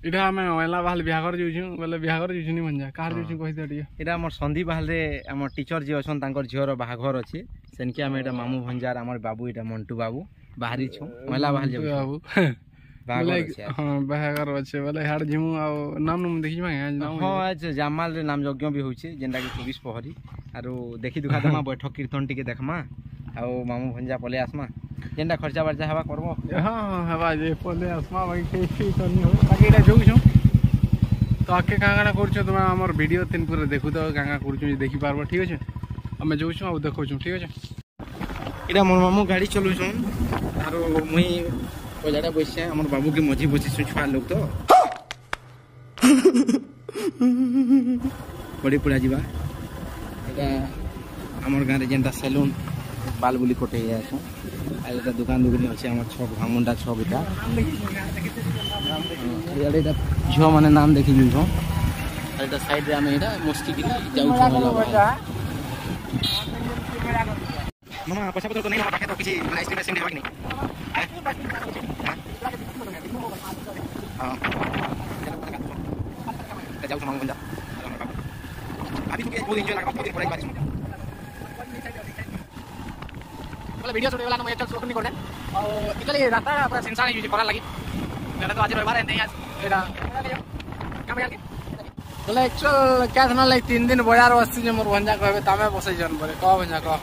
इटा हमें ओला बाहल बिहागर जोछु बोले बिहागर जोछु नि मंजा कार जोछु कहि दे दियो इटा हमर संधी बाहल रे हमर टीचर जे अछन तांकर झियर बाहाघर अछि सेनके हम एटा मामू भंजार हमर बाबू इटा मंटू बाबू बाहरी छु ओला बाहल जे बाबू बाहाघर अछि हां बाहाघर अछि बोले हाड जिमु आ नाम नुम देखि मा नाम हां आज जामाल रे नाम यज्ञ भी होछि जेंडा कि 24 पहरी आरो देखि दुखा दमा बैठक कीर्तन टिके देखमा आ मामू भंजा पले आसमा जेंडा खर्चा बर्चा हवा करबो हां हवा जे पले आसमा भाई केही तो नि हो बाकी एटा जोउ छु तो आके कांगाना करछो तुम हमर वीडियो तीन पूरा देखु तो कांगा करछो देखि पारबो ठीक अछि हमें जोउ छु आ देखौ छु ठीक अछि इटा मोर मामू गाड़ी चलु छु आरो मुई पजाडा बइसे हमर बाबू के मझी बसी छु छुआ लोग तो पड़ी पुरा जीवा एटा हमर गां रे जेंटा सैलून बाल बुली कोटे आछो आ एटा दुकान दुगनी अछि हमर छक भामुंडा छक इटा एटा झो माने नाम देखि लियो एटा साइड रे हम एटा मस्ती गिरी जाउ छ मामा पैसा पत्र तो नहीं पाखे तो किसी आइसक्रीम आइसक्रीम देबा कि नहीं हां जाउ छ मामा भंजा अभी तो बहुत एंजॉय लगा बहुत दिन पड़े बात बोले वीडियो शूट वाला मैं चल शूट नहीं कर दे और इतले रास्ता पूरा सुनसान है करा लगी मेरा तो आज रविवार है नहीं आज एटा काम यार बोले एक्चुअल क्या था ना लाइक 3 दिन बाजार बसती जे मोर भंजा कहबे तमे बसै जन बोले कह भंजा कह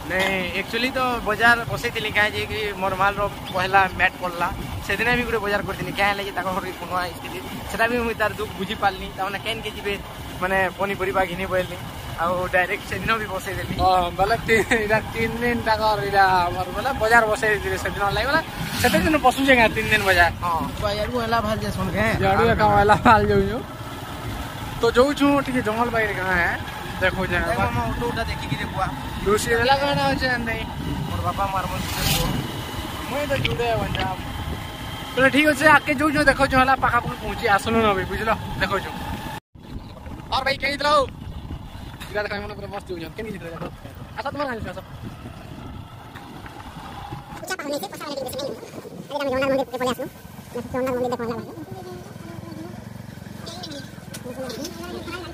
नहीं एक्चुअली तो बाजार बसै थिली काहे जे कि मोर माल रो पहला मैट पड़ला से दिन भी गुटे बाजार करथिनी काहे लागि ताको घर कोनो स्थिति सेटा भी मुई तार दुख बुझी पालनी ताने केन के जिबे माने पनी परिबा घिनी बोलनी आ डायरेक्ट से दिन भी बसै देली हां बोले इरा 3 दिन ताकर इरा हमर बोले बाजार बसै दिले से दिन लागि बोला सेते दिन पसु जेगा 3 दिन बाजार हां बाजार को एला भाल जे सुन के जाडू का एला भाल जो तो जो छु ठीक जंगल बाहर कहां है देखो जा मामा ऑटोटा देखि कि रे बुआ दूसरी वाला गाना हो जे नहीं मोर बाबा मारमन से मैं तो जुड़े वंजा तो ठीक है आके जो देखो जो हला पाखा पहुंची आसनो न बुझलो देखो जो और भाई कहि दिलो इधर खाइ मन पूरा मस्त हो जा केनी दिलो अच्छा तुम्हारा हाल सब पूछा पाने से पसा नहीं अरे हम जोना मंदिर पे बोले आसनो जोना मंदिर देखो वाला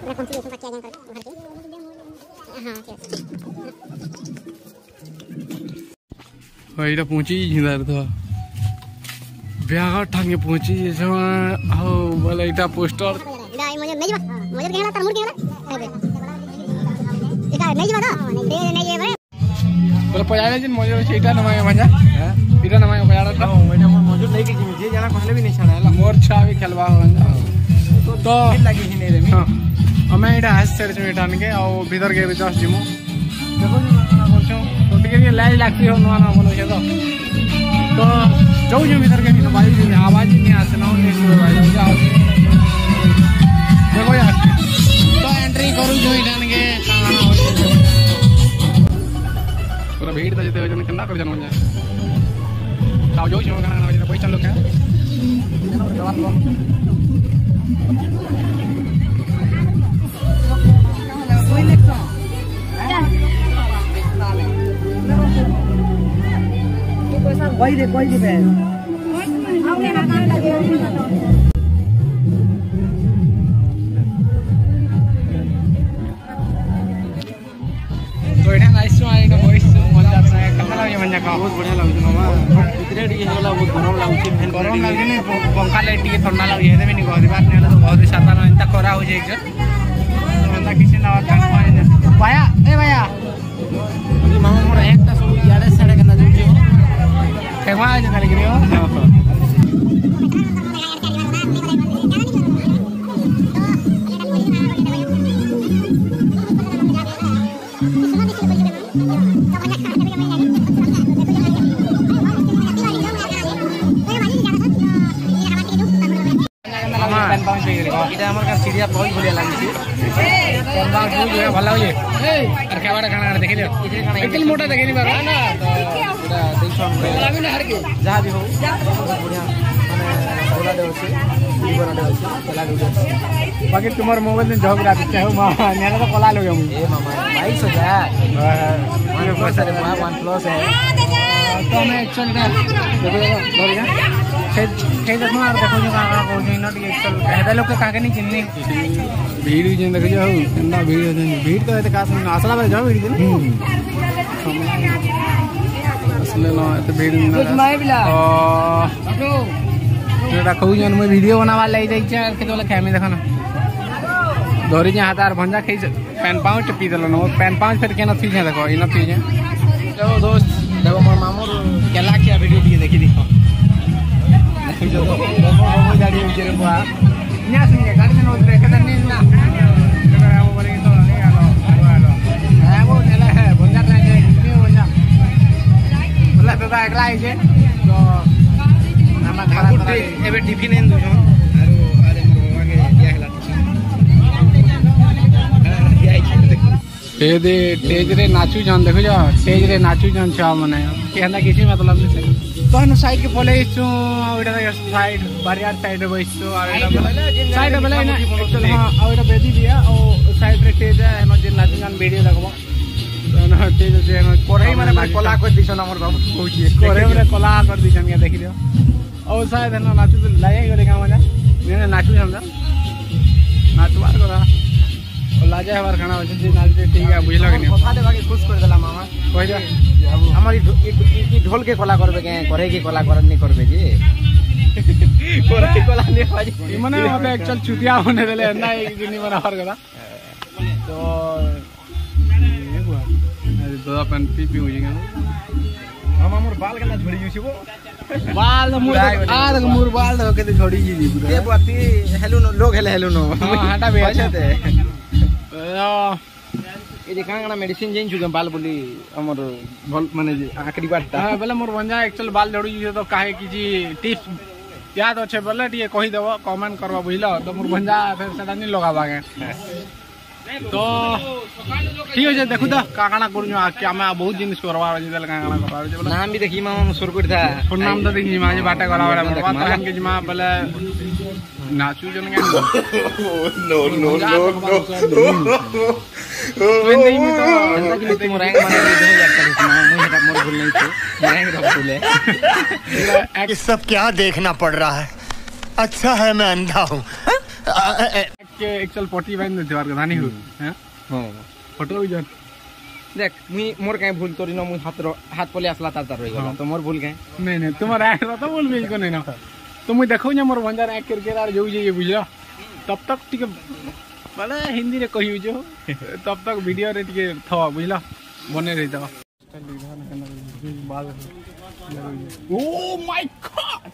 पूरा कंटिन्यू करके आगे कर घर के हां ठीक है एटा पहुंची इधर तो बिहार ठांगे पहुंची जे आओ बोले एटा पोस्टर इडा मुझे नहीं जबा मुझे कहला तर मुड़ कहला एटा नहीं जबा नहीं जेबे बोले पजाले जिन मुझे एटा नमाय भंजा एटा नमाय पजाड़ा था एटा मोर मौजूद नहीं कि जे जाना कहले भी नहीं छाड़ा मोर छा भी खेलवा भंजा तो लगी ही नहीं रे हां हमें एटा हाथ साइड में एटा के और भीतर के जस्ट जिमो देखो ना बोलछो तो टिके लाइट लागती हो ना बोलो छे तो जो भीतर के आवाज नहीं आते ना देखो यार तो एंट्री करू जो इठान के पूरा भीड़ तो जते हो जन केना कर जन हो जाए ताऊ जो गाना गाना पैसा लोग है जवान लोग कोई लेखो कोई दे हमने ना काम लगे तो एटा nice no I know voice मजा आता है कमला ये मजा का बहुत बढ़िया लागु मामा इतने डी होला बहुत गरम लागु छी गरम लागि ने पंखा लाइट टी ठंडा लागु हेदे भी नहीं गरी बात नहीं तो बहुत साता न इंता करा हो जे एक मंदा किसी ना और काम पाया ए भैया मामा मोर एकटा सब याडे साडे केना जो केवा जे खाली गिरियो इटा हमर का चिड़िया बहुत बढ़िया लागी छी कंबा बहुत भला होय और केवाडा खाना देखि लियो इतनी मोटा देखि नहीं बाबा ना तो पूरा 200 लागी ना हर के जहां भी हो बहुत बढ़िया माने बोला दे होछि बना दे होछि चला दे बाकी तुम्हार मोबाइल में झगड़ा दिखता है मामा नेला तो कला लोगे हम ए मामा 22 हो जा मेरे पास अरे 1 प्लस है तो हमें एक्चुअली देखो और देखो हेदा लोग काके नहीं चिन्नी भीड़ भी देख जाओ केना भीड़ भीड़ तो एते कास आसला बारे जाओ भीड़ असले न एते भीड़ एटा कहू जन मैं वीडियो बनावा लई जाई छ के तोले खेमी देखो ना धरी जे हाथ आर भंजा खई पैन पाउच पी देलो न पैन पाउच फिर केना थी देखो इना थी जे चलो दोस्त देखो मोर मामूर केला किया वीडियो दिए देखी देखो जो तो वो गाड़ी उचरे बुआ न्या सुन के गाड़ी में उतरे के नहीं ना वो बोले तो नहीं आलो है वो नेला है भंजा का है कितने भंजा बोला तो एकला है जे तो नामा खा एबे टिफिन एन दो आरो अरे मोर आगे दिया हला दे स्टेज रे नाचू जान देखो जा स्टेज रे नाचू जान छा मने केना किसी मतलब से तहन साइड के बोले इछु ओइडा साइड बारियार साइड रे बइसो साइड बोले ना एक्चुअली हां ओइडा बेदी दिया ओ साइड रे स्टेज है न जे नाचू जान वीडियो देखबो न स्टेज जे न कोरे माने कला कर दिछन हमर बाबू कहूची कोरे माने कला कर दिछन के देखि दियो ओ साइड न नाचू लागे गेले का मजा ने नाचू समझा नाचवार करा लाजा हमार खाना हो जे नाच दे ठीक है बुझला कि नहीं कथा दे बाकी खुश कर देला मामा कह जा हमारी ढोल के कला करबे के करे के कला करन नहीं करबे जे करे के कला नहीं बाजी माने अब एक्चुअल चुतिया होने देले ना एक दिन माने हर गला तो ये बुआ अरे दो अपन पी हो जाएगा हम हमर बाल केला झोड़ी जुसिबो बाल मुर आ मुर बाल के छोड़ी जी पूरा के बाती हेलो नो लोग हेलो नो हां हटा बे अच्छा ते ए जे कांगना मेडिसिन जेन जुगे बाल बोली हमर भल माने जे आखरी बात हां बोले मोर बंजा एक्चुअल बाल झड़ी जे तो काहे की जी टिप्स याद अच्छे बोले टिके कहि देबो कमेंट करबो बुझलो तो मोर बंजा फिर सेटा नहीं लगाबागे तो ठीक है देखु तो काकाना करू आके हमें बहुत जिनिस करवा जे देल काकाना करवा जे नाम भी देखी मामा सुर कर था फोन नाम तो देखी मां जे बाटा करा वाला बात कहन के मां बोले नाचू जन के नो नो नो तो नहीं में तो अंदर की तुम रैंक माने दे जाता है मां मुझे का मोर भूल नहीं थे रैंक रख भूले ये सब क्या देखना पड़ रहा है अच्छा है मैं अंधा हूँ के एक्चुअल 45 में देवार कहानी हो हैं हां फोटो भी जन देख मुई मोर काहे भूल तोरी न मुई हाथ पले असला तार रही गला तो मोर भूल काहे नहीं तुम्हारा रैंक तो बोल भी को नहीं ना तो मुई देखौ न मोर बंजा रैंक करके आर जो जे बुझला तब तक टिके भले हिंदी रे कहियो जो तब तक वीडियो रे टिके थवा बुझला बने रही था oh my God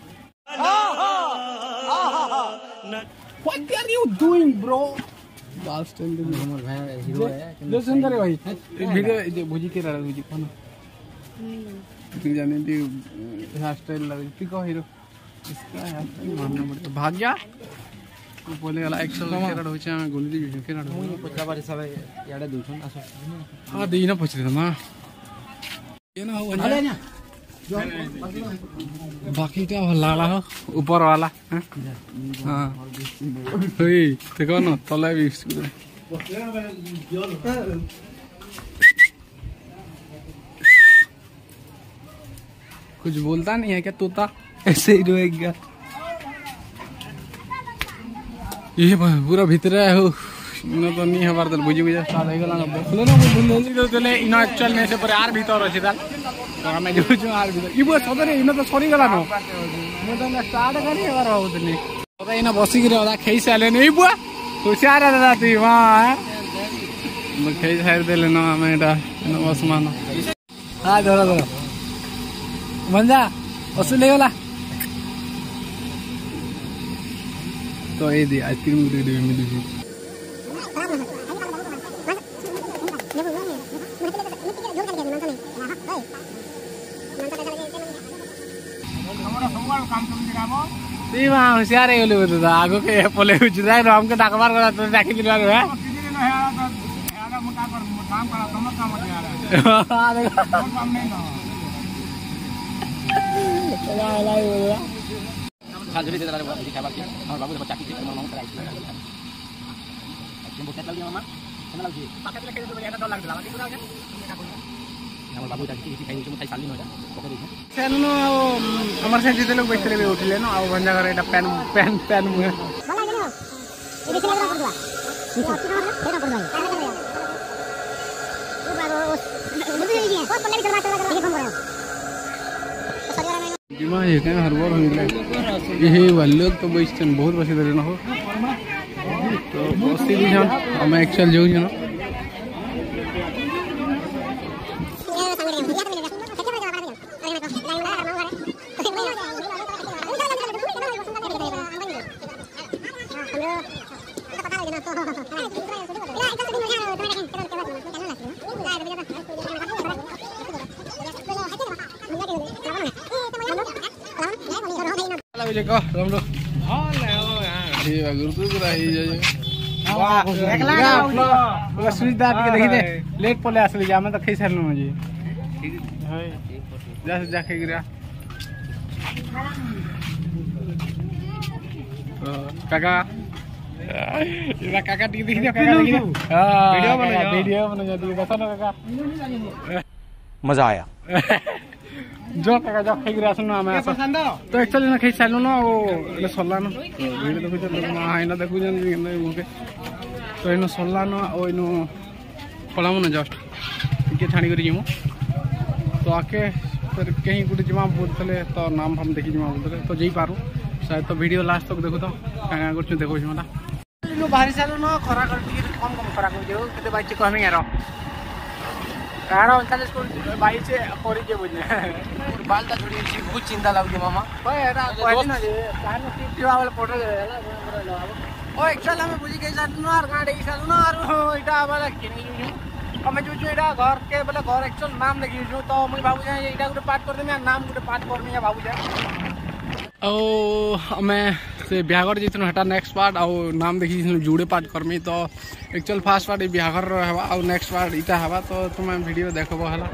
What are you doing, bro? बाल स्टाइल दे हमर भाई हीरो है जो सुंदर है भाई वीडियो जे भुजी के रहा भुजी कोन तू जाने दी हेयर स्टाइल लग पिको हीरो इसका हेयर स्टाइल मानना पड़ेगा भाग गया तू बोले वाला एक्शन केरा होय छै हम गोली दी केरा मुई पचरा बारे सब याडे दुछन आसो हां दी ना पचरे ना ये ना हो अरे ना बाकी क्या लाला हो ऊपर वाला हाँ देखो ना तले भी कुछ बोलता नहीं है क्या तोता ऐसे ही रहेगा ये पूरा भीतर है हो न तो नहीं हमार दल बुझी बुझा स्टार्ट हो गला ना बोले ना बुझले तो चले इना एक्चुअल में से पर यार भीतर अछि दाल तो हमें जो जो यार भीतर ई बस सदरे इना तो सरी गला न मु तो स्टार्ट करी बार होतनी तो इना बसी गिरे ओदा खेई साले नहीं बुआ होशियार है दादा तू वाह मैं खेई साइड दे लेना हमें एटा इना बस मानो हां धरो धरो बंजा वसूल ले गला तो ये दी आइसक्रीम दे में दी होशियार है आगो के पले हमके डाकबार करा तो डाकी दिलवा है खाजरी दे दारे बुद्धि खाबा के और बाबू बच्चा की मामा कराई तुम बोलते चल दिया मामा चल लगी पाके लेके तो यार डर लग रहा है पूरा क्या बाबू एटा किसी खाइ छै खाइ साली नटा पके देखि सेनो हमर से जिते लोग बैठले बे उठले न आ भंजा घर एटा पेन पेन पेन मुहे बोला गेलो ए देखले ना पड़वा फेरा पड़वा ओ बाबू बुझे नहीं है और पल्ले भी करवा ये फोन करो दिमा ये क्या हरबर मिले ये वाले लोग तो बैठन बहुत बसी दरे न हो तो बसी भी हम हम एक्चुअल जो न लेट पले आसली जा मैं तो खाई सारलु जी जाके गिरा काका इला काका टी देख दियो काका देख हां वीडियो बना जाती है ना काका मजा आया जो काका जो खाई गिरा सुनो हमें तो एक्चुअली ना खाई सारलु ना वो ले सल्ला ना वीडियो देखु जन ना हाइना देखु जन मुके तो इनो सल्ला ना ओ इनो पलाम ना जस्ट के छाणी करी जिमु तो आके फिर कहीं गुटे जिमा बोलतले तो नाम हम देखि जिमा बोलतले तो जई पारू शायद तो वीडियो लास्ट तक देखो तो काका करछु देखो छिमला नो बाहरी सालो न खरा कर कम कम खरा कर दियो केते बाइचे कहमी यार यार 39 को बाई से कोरी के बुझने बाल ता छोड़ी छी बहुत चिंता लागु मामा ओए एटा कहली ना जे कान टिप वाला फोटो ले ओ एक्चुअली हमें बुझी गई साथ न और गाड़ी साथ न और इटा वाला किनी हमें जो एटा घर के बोले घर एक्चुअल नाम लिखि जो तो मुई बाबू जाय एटा गुटे पाठ कर देमी नाम गुटे पाठ करमी या बाबू जाय ओ हमें से बिहागर जितनो हटा नेक्स्ट पार्ट आउ नाम देखि जुड़े पार्ट करमी तो एक्चुअल फास्ट पार्ट बिहागर हवा और नेक्स्ट पार्ट इटा हवा तो तुम वीडियो देखबो हला।